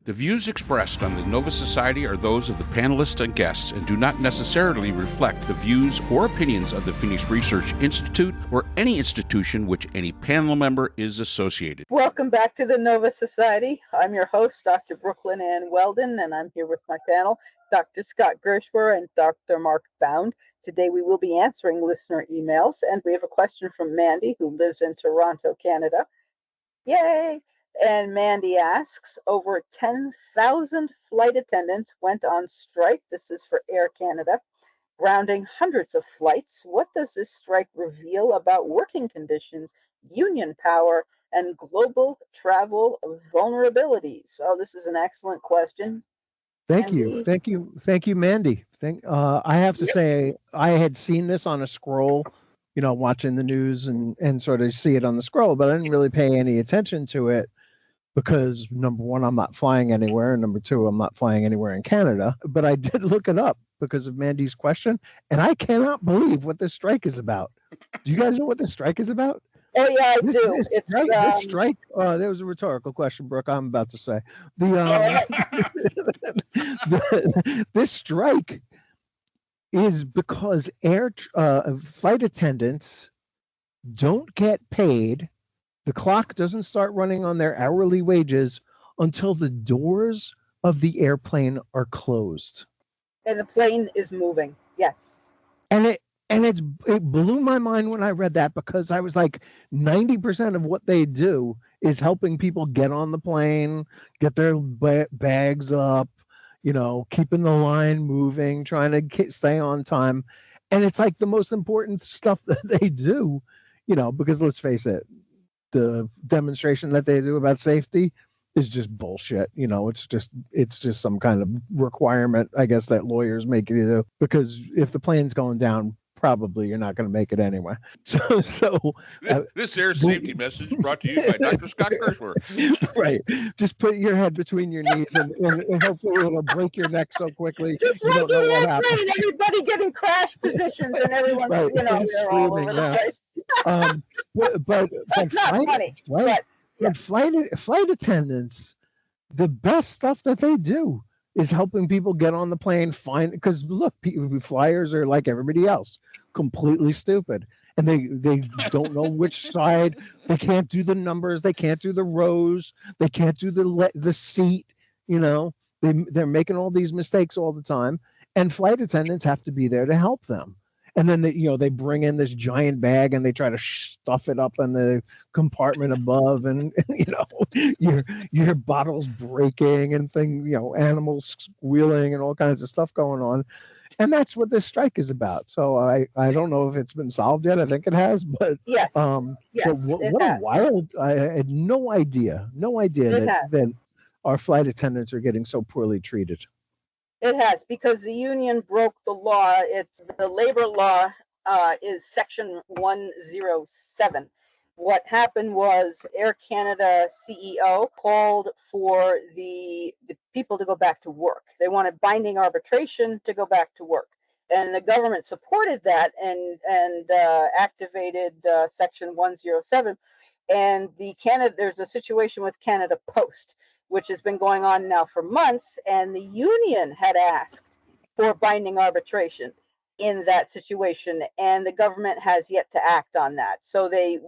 The views expressed on the Nova Society are those of the panelists and guests and do not necessarily reflect the views or opinions of the Phoenix Research Institute or any institution which any panel member is associated. Welcome back to the Nova Society. I'm your host, Dr. Brooklyn Ann Weldon, and I'm here with my panel, Dr. Scott Gershwer and Dr. Mark Bound. Today we will be answering listener emails, and we have a question from Mandy, who lives in Toronto, Canada. Yay! And Mandy asks, over 10,000 flight attendants went on strike. This is for Air Canada, grounding hundreds of flights. What does this strike reveal about working conditions, union power, and global travel vulnerabilities? Oh, this is an excellent question. Thank you, Mandy. I have to say, I had seen this on a scroll, watching the news and sort of see it on the scroll, but I didn't really pay any attention to it because, number one, I'm not flying anywhere, and number two, I'm not flying anywhere in Canada. But I did look it up because of Mandy's question, and I cannot believe what this strike is about. Do you guys know what this strike is about? Oh, yeah, I do. This strike, that was a rhetorical question, Brooke, I'm about to say. This strike is because flight attendants don't get paid. The clock doesn't start running on their hourly wages until the doors of the airplane are closed. And the plane is moving, yes. And it blew my mind when I read that, because I was like, 90% of what they do is helping people get on the plane, get their bags up, keeping the line moving, trying to stay on time. And it's like the most important stuff that they do, because let's face it, the demonstration that they do about safety is just bullshit. It's just some kind of requirement, I guess, that lawyers make you do, because if the plane's going down, probably you're not going to make it anyway. This air safety message brought to you by Dr. Scott Gershwer. Right. Just put your head between your knees and hopefully it'll break your neck so quickly. Just like in airplane, everybody getting crash positions and everyone's, right. They're all over the place. But that's not funny. But flight attendants, the best stuff that they do is helping people get on the plane, because look, flyers are like everybody else, completely stupid. And they don't know which side. They can't do the numbers. They can't do the rows. They can't do the seat. They're making all these mistakes all the time. And flight attendants have to be there to help them. And then they bring in this giant bag and they try to stuff it up in the compartment above, and your bottles breaking and animals squealing and all kinds of stuff going on. And that's what this strike is about. So I don't know if it's been solved yet. I think it has, but yes. Yes, what a wild! I had no idea that our flight attendants are getting so poorly treated. It has, because the union broke the law. It's the labor law is Section 107. What happened was Air Canada CEO called for the people to go back to work. They wanted binding arbitration to go back to work. And the government supported that and activated Section 107. And there's a situation with Canada Post, which has been going on now for months, and the union had asked for binding arbitration in that situation, and the government has yet to act on that. So the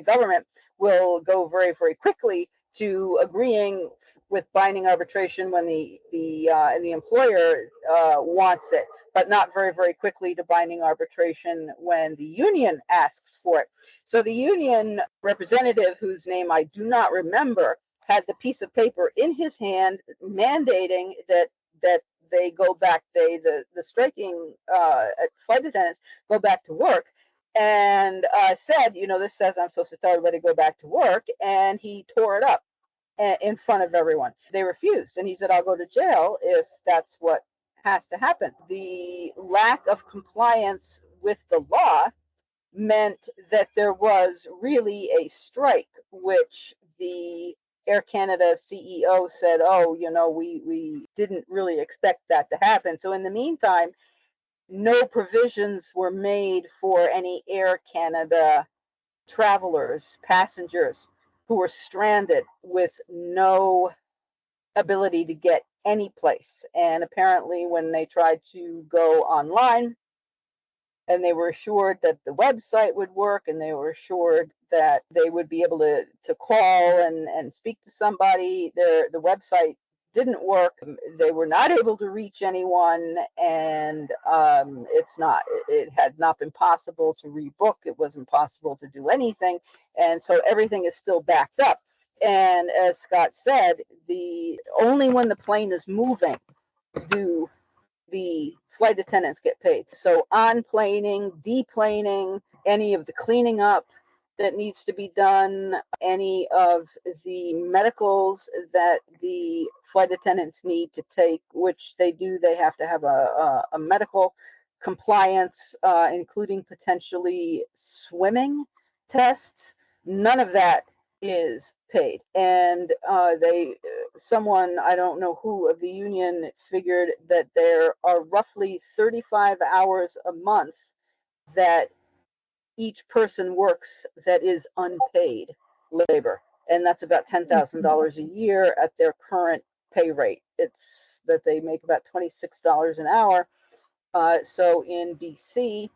government will go very, very quickly to agreeing with binding arbitration when the employer wants it, but not very, very quickly to binding arbitration when the union asks for it. So the union representative, whose name I do not remember, had the piece of paper in his hand mandating that they go back, the striking flight attendants go back to work, and said, this says I'm supposed to tell everybody to go back to work, and he tore it up in front of everyone. They refused, and he said, I'll go to jail if that's what has to happen. The lack of compliance with the law meant that there was really a strike, which the Air Canada CEO said, we didn't really expect that to happen. So in the meantime, no provisions were made for any Air Canada travelers, passengers who were stranded with no ability to get any place. And apparently when they tried to go online and they were assured that the website would work and they were assured that they would be able to call and speak to somebody, the website didn't work. They were not able to reach anyone, and it had not been possible to rebook. It wasn't possible to do anything, and so everything is still backed up. And as Scott said, the only when the plane is moving do the flight attendants get paid. So on planing, deplaning, any of the cleaning up that needs to be done, any of the medicals that the flight attendants need to take, which they do, they have to have a medical compliance, including potentially swimming tests. None of that is paid. And someone, I don't know who of the union, figured that there are roughly 35 hours a month that each person works that is unpaid labor. And that's about $10,000 a year at their current pay rate. It's that they make about $26 an hour. So in BC,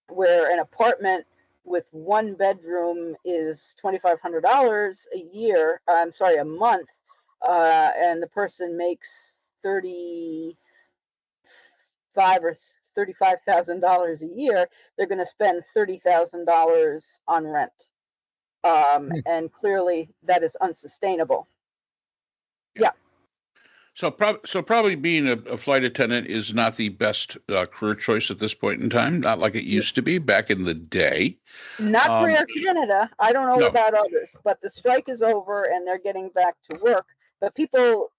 where an apartment with one bedroom is $2,500 a month, and the person makes $35,000 a year, they're going to spend $30,000 on rent. And clearly that is unsustainable. Yeah. So probably being a flight attendant is not the best career choice at this point in time, not like it used to be back in the day. Not for Air Canada. I don't know about others, but the strike is over and they're getting back to work. But people,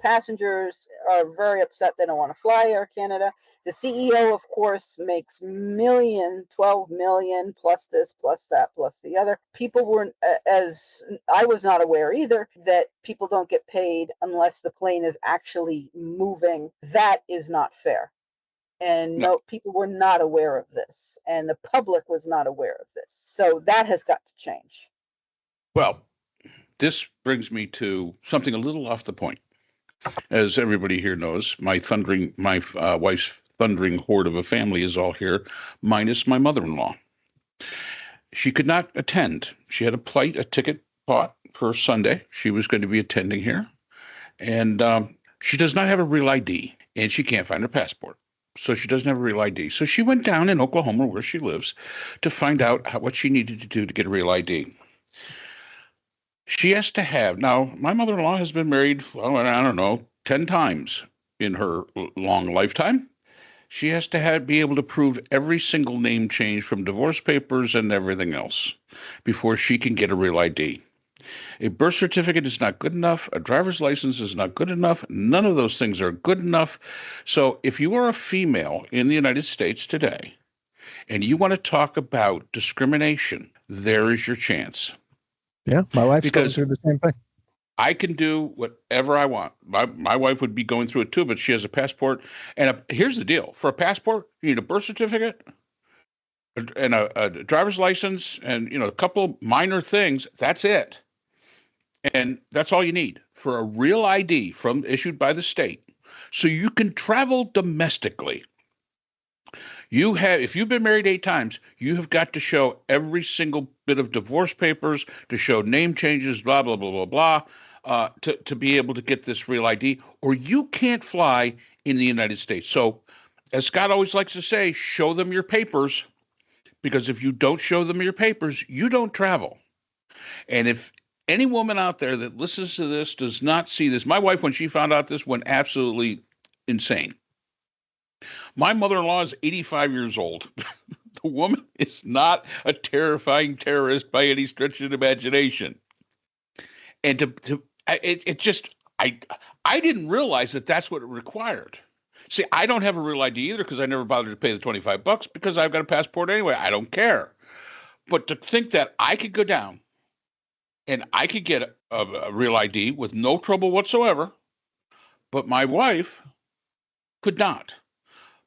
passengers are very upset. They don't want to fly Air Canada. The CEO, of course, makes $12 million plus this, plus that, plus the other. People weren't, as I was not aware either, that people don't get paid unless the plane is actually moving. That is not fair. And no, people were not aware of this, and the public was not aware of this. So that has got to change. Well, this brings me to something a little off the point. As everybody here knows, my wife's thundering horde of a family is all here, minus my mother-in-law. She could not attend. She had a ticket bought for Sunday. She was going to be attending here, and she does not have a real ID, and she can't find her passport. So she doesn't have a real ID. So she went down in Oklahoma, where she lives, to find out what she needed to do to get a real ID. She has to have, now, my mother-in-law has been married, well, I don't know, 10 times in her long lifetime. She has to be able to prove every single name change from divorce papers and everything else before she can get a real ID. A birth certificate is not good enough. A driver's license is not good enough. None of those things are good enough. So if you are a female in the United States today and you want to talk about discrimination, there is your chance. Yeah, my wife's going through the same thing. I can do whatever I want. My wife would be going through it too, but she has a passport. And here's the deal. For a passport, you need a birth certificate and a driver's license and, a couple minor things. That's it. And that's all you need for a real ID issued by the state. So you can travel domestically. If you've been married 8 times, you have got to show every single bit of divorce papers, to show name changes, blah, blah, blah, blah, blah, to be able to get this real ID, or you can't fly in the United States. So, as Scott always likes to say, show them your papers, because if you don't show them your papers, you don't travel. And if any woman out there that listens to this does not see this, my wife, when she found out this, went absolutely insane. My mother-in-law is 85 years old. The woman is not a terrifying terrorist by any stretch of the imagination. And I didn't realize that that's what it required. See, I don't have a real ID either because I never bothered to pay the $25 because I've got a passport anyway. I don't care. But to think that I could go down and I could get a real ID with no trouble whatsoever, but my wife could not.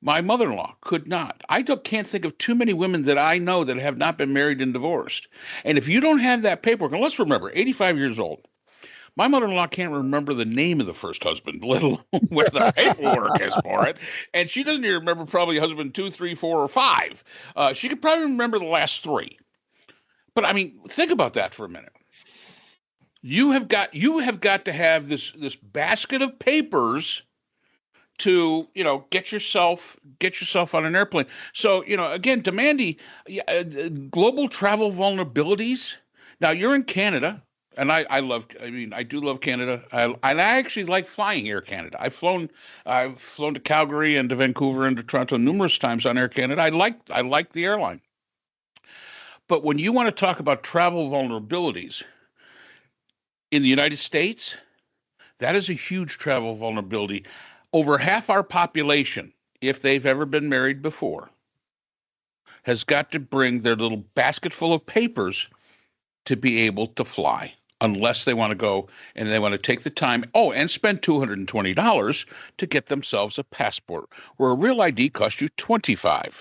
My mother-in-law could not. I can't think of too many women that I know that have not been married and divorced. And if you don't have that paperwork, and let's remember, 85 years old, My mother-in-law can't remember the name of the first husband, let alone where the paperwork is for it. And she doesn't even remember probably husband 2, 3, 4, or 5. She could probably remember the last 3. But I mean, think about that for a minute. You have got to have this basket of papers to get yourself on an airplane. So again, to Mandy, global travel vulnerabilities. Now you're in Canada, and I do love Canada. I actually like flying Air Canada. I've flown to Calgary and to Vancouver and to Toronto numerous times on Air Canada. I like the airline. But when you want to talk about travel vulnerabilities in the United States, that is a huge travel vulnerability. Over half our population, if they've ever been married before, has got to bring their little basket full of papers to be able to fly, unless they want to go and they want to take the time, and spend $220 to get themselves a passport, where a real ID costs you $25.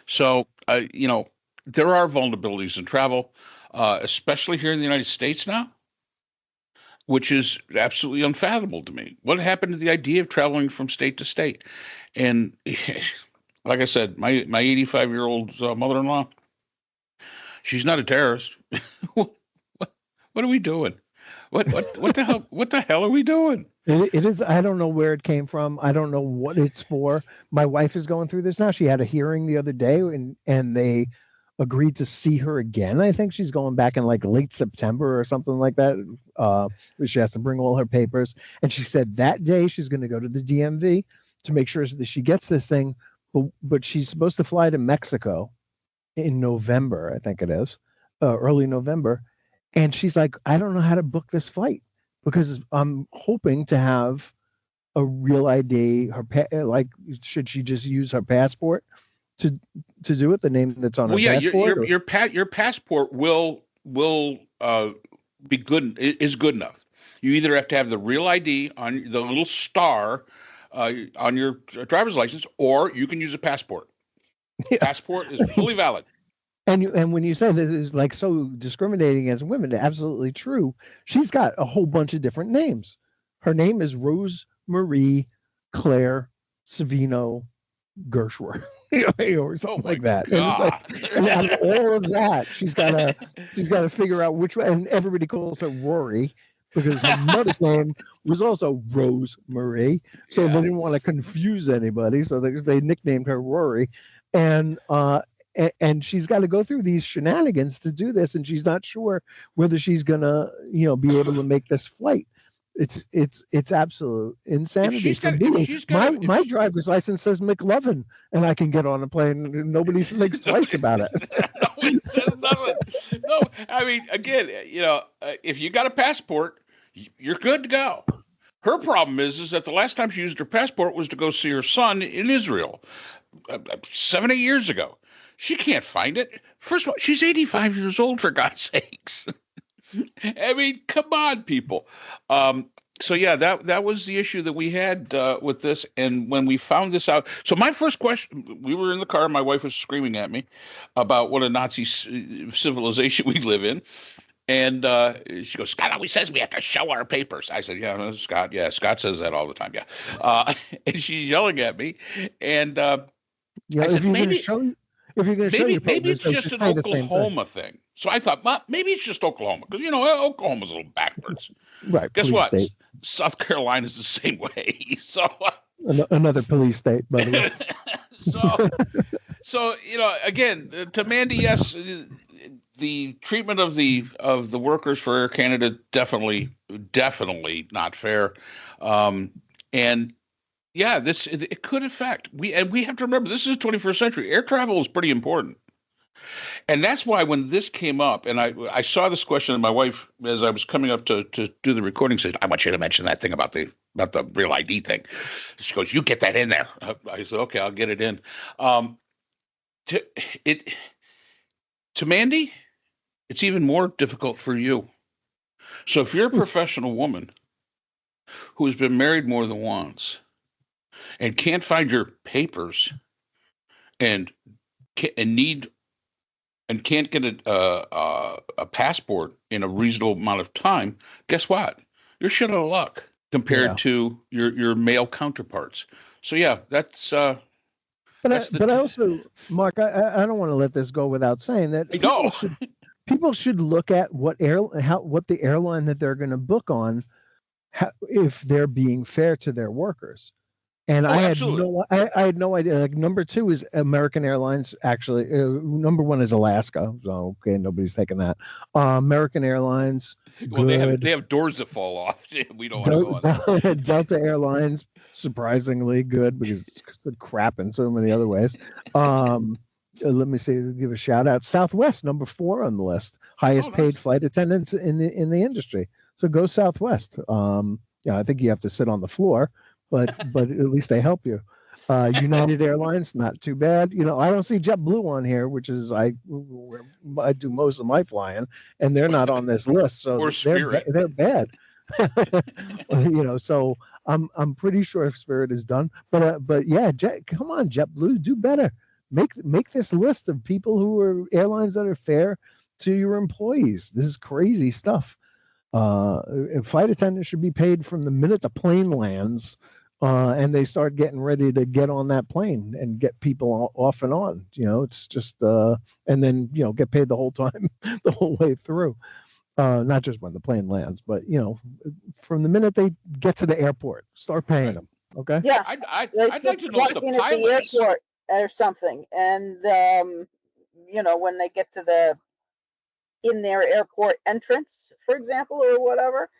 So, there are vulnerabilities in travel, especially here in the United States now, which is absolutely unfathomable to me. What happened to the idea of traveling from state to state? And like I said, my 85-year-old mother-in-law, she's not a terrorist. What are we doing? What the hell are we doing? It is. I don't know where it came from. I don't know what it's for. My wife is going through this now. She had a hearing the other day, and they agreed to see her again. I think she's going back in like late September or something like that. She has to bring all her papers. And she said that day she's going to go to the DMV to make sure that she gets this thing. But she's supposed to fly to Mexico in November, I think it is, early November. And she's like, I don't know how to book this flight because I'm hoping to have a real ID. Should she just use her passport to do it? The name that's on her passport. Your passport will be good. Is good enough. You either have to have the real ID on the little star on your driver's license, or you can use a passport. Yeah. Passport is fully valid. And when you said it is like so discriminating against women, absolutely true. She's got a whole bunch of different names. Her name is Rose Marie Claire Savino Gershwer, or something like that. And out of all of that, she's got to figure out which one. And everybody calls her Rory because her mother's name was also Rose Marie. So they didn't want to confuse anybody, so they nicknamed her Rory. And she's got to go through these shenanigans to do this, and she's not sure whether she's gonna, be able to make this flight. It's absolute insanity. My driver's license says McLovin, and I can get on a plane, and nobody thinks twice about it. No, it says nothing. No, I mean, again, if you got a passport, you're good to go. Her problem is that the last time she used her passport was to go see her son in Israel 7-8 years ago. She can't find it. First of all, she's 85 years old, for God's sakes. I mean, come on, people. So yeah, that was the issue that we had with this. And when we found this out, so my first question, we were in the car, my wife was screaming at me about what a Nazi civilization we live in. And she goes, Scott always says we have to show our papers. I said, yeah, Scott. Yeah, Scott says that all the time. Yeah. And she's yelling at me. And I said, maybe it's just an Oklahoma thing. So I thought, well, maybe it's just Oklahoma, because Oklahoma's a little backwards. Right. Guess what? State. South Carolina's the same way. So another police state, by the way. so again, to Mandy, yes, the treatment of the workers for Air Canada definitely not fair. And yeah, it could affect we have to remember, this is the 21st century. Air travel is pretty important. And that's why when this came up, and I saw this question, and my wife, as I was coming up to do the recording, said, I want you to mention that thing about the real ID thing. She goes, you get that in there. I said, okay, I'll get it in. To Mandy, it's even more difficult for you. So if you're a professional woman who has been married more than once and can't find your papers and can't get a passport in a reasonable amount of time, guess what? you're shit out of luck compared Yeah. to your male counterparts. So yeah, that's But I also, Mark, I don't want to let this go without saying that I know. people should look at what the airline that they're going to book on, if they're being fair to their workers. And Oh, absolutely. I had no idea. Like number two is American Airlines. Actually, number one is Alaska. So okay, nobody's taking that. American Airlines, Well, good. they have doors that fall off. We don't want to go on that. Delta Airlines, surprisingly good because it's good crap in so many other ways. Let me see. Give a shout out. Southwest, number 4 on the list, highest paid Nice. flight attendants in the industry. So go Southwest. I think you have to sit on the floor, but at least they help you. United Airlines, not too bad. I don't see JetBlue on here, which is where I do most of my flying, and they're not on this list, so Or Spirit. they're bad. So I'm pretty sure Spirit is done, but yeah, come on, JetBlue, do better. Make this list of people who are airlines that are fair to your employees. This is crazy stuff. Flight attendants should be paid from the minute the plane lands, and they start getting ready to get on that plane and get people off and on. It's just and then get paid the whole time, the whole way through. Not just when the plane lands, but from the minute they get to the airport, start paying them. Okay. Yeah. I'd like to know if the walking at the pilots. airport or something, and when they get to in their airport entrance, for example, or whatever.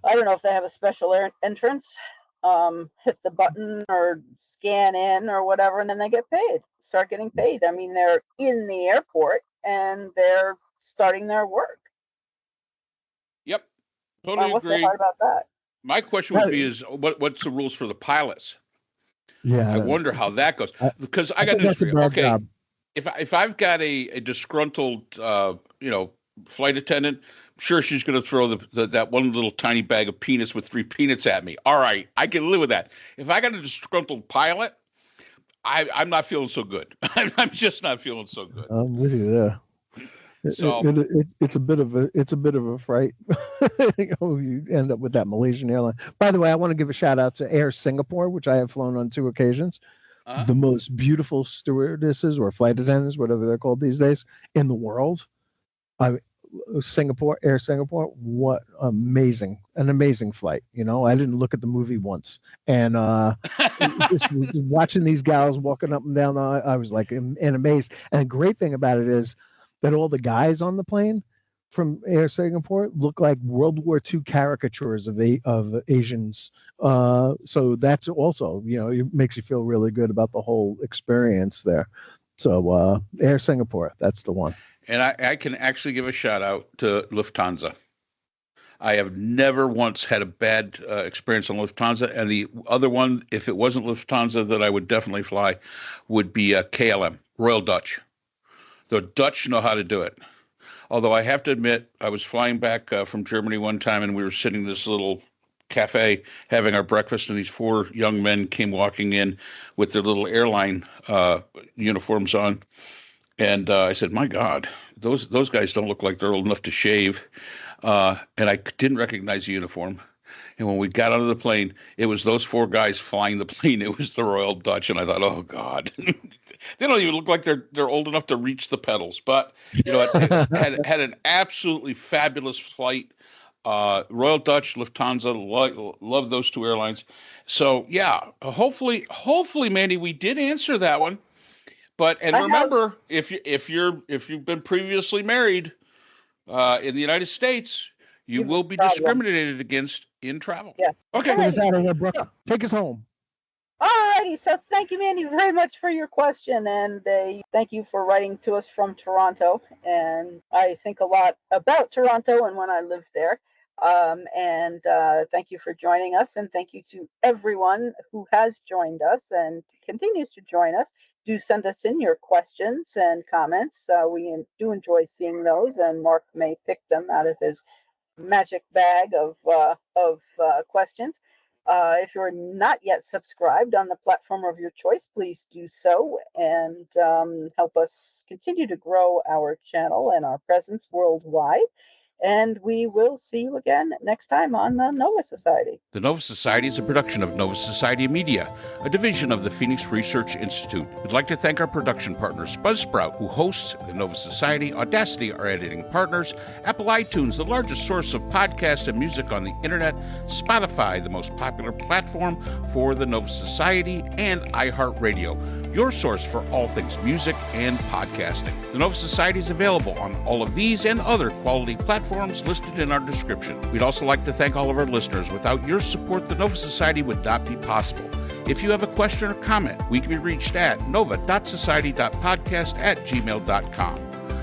I don't know if they have a special entrance. Hit the button or scan in or whatever, and then they get paid. Start getting paid. I mean, they're in the airport and they're starting their work. Yep, totally What's agree. so hard about that? My question would be: is what's the rules for the pilots? Yeah, I wonder how that goes, because I got that's a bad job. If I've got a disgruntled flight attendant, sure, she's going to throw that one little tiny bag of peanuts with 3 peanuts at me. All right, I can live with that. If I got a disgruntled pilot, I'm not feeling so good. I'm just not feeling so good. I'm with you there. So it's a bit of a fright. You end up with that Malaysian airline. By the way, I want to give a shout out to Air Singapore, which I have flown on 2 occasions. The most beautiful stewardesses or flight attendants, whatever they're called these days, in the world. Air Singapore, what an amazing flight. I didn't look at the movie once, and just watching these gals walking up and down, I was like amazed. And the great thing about it is that all the guys on the plane from Air Singapore look like World War II caricatures of Asians. So that's also, it makes you feel really good about the whole experience there. So Air Singapore, that's the one. And I can actually give a shout out to Lufthansa. I have never once had a bad experience on Lufthansa. And the other one, if it wasn't Lufthansa that I would definitely fly, would be KLM, Royal Dutch. The Dutch know how to do it. Although I have to admit, I was flying back from Germany one time, and we were sitting in this little cafe having our breakfast, and these 4 young men came walking in with their little airline uniforms on. And I said, my God, those guys don't look like they're old enough to shave. And I didn't recognize the uniform. And when we got out of the plane, it was those 4 guys flying the plane. It was the Royal Dutch. And I thought, oh, God, they don't even look like they're old enough to reach the pedals. But, it had an absolutely fabulous flight. Royal Dutch, Lufthansa, love those 2 airlines. So, yeah, hopefully, Mandy, we did answer that one. But remember, if you've been previously married in the United States, you will be discriminated against in travel. Yes. Okay. Get us out of here, Brooke. Take us home. All righty. So thank you, Mandy, very much for your question, and thank you for writing to us from Toronto. And I think a lot about Toronto and when I lived there. Thank you for joining us, and thank you to everyone who has joined us and continues to join us. Do send us in your questions and comments. We do enjoy seeing those, and Mark may pick them out of his magic bag of questions. If you're not yet subscribed on the platform of your choice, please do so and help us continue to grow our channel and our presence worldwide. And we will see you again next time on the Nova Society. The Nova Society is a production of Nova Society Media, a division of the Phoenix Research Institute. We'd like to thank our production partners, Buzzsprout, who hosts the Nova Society, Audacity, our editing partners, Apple iTunes, the largest source of podcasts and music on the internet, Spotify, the most popular platform for the Nova Society, and iHeartRadio, your source for all things music and podcasting. The Nova Society is available on all of these and other quality platforms listed in our description. We'd also like to thank all of our listeners. Without your support, the Nova Society would not be possible. If you have a question or comment, we can be reached at nova.society.podcast@gmail.com.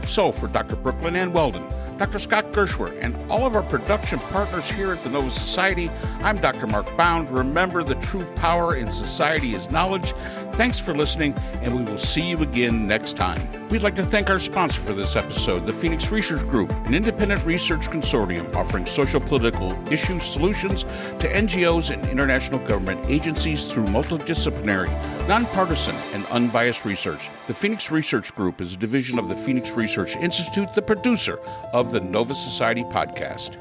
So for Dr. Brooklyn Ann Weldon, Dr. Scott Gershwer, and all of our production partners here at the Nova Society, I'm Dr. Mark Bound. Remember, the true power in society is knowledge. Thanks for listening, and we will see you again next time. We'd like to thank our sponsor for this episode, the Phoenix Research Group, an independent research consortium offering social-political issue solutions to NGOs and international government agencies through multidisciplinary, nonpartisan, and unbiased research. The Phoenix Research Group is a division of the Phoenix Research Institute, the producer of the Nova Society podcast.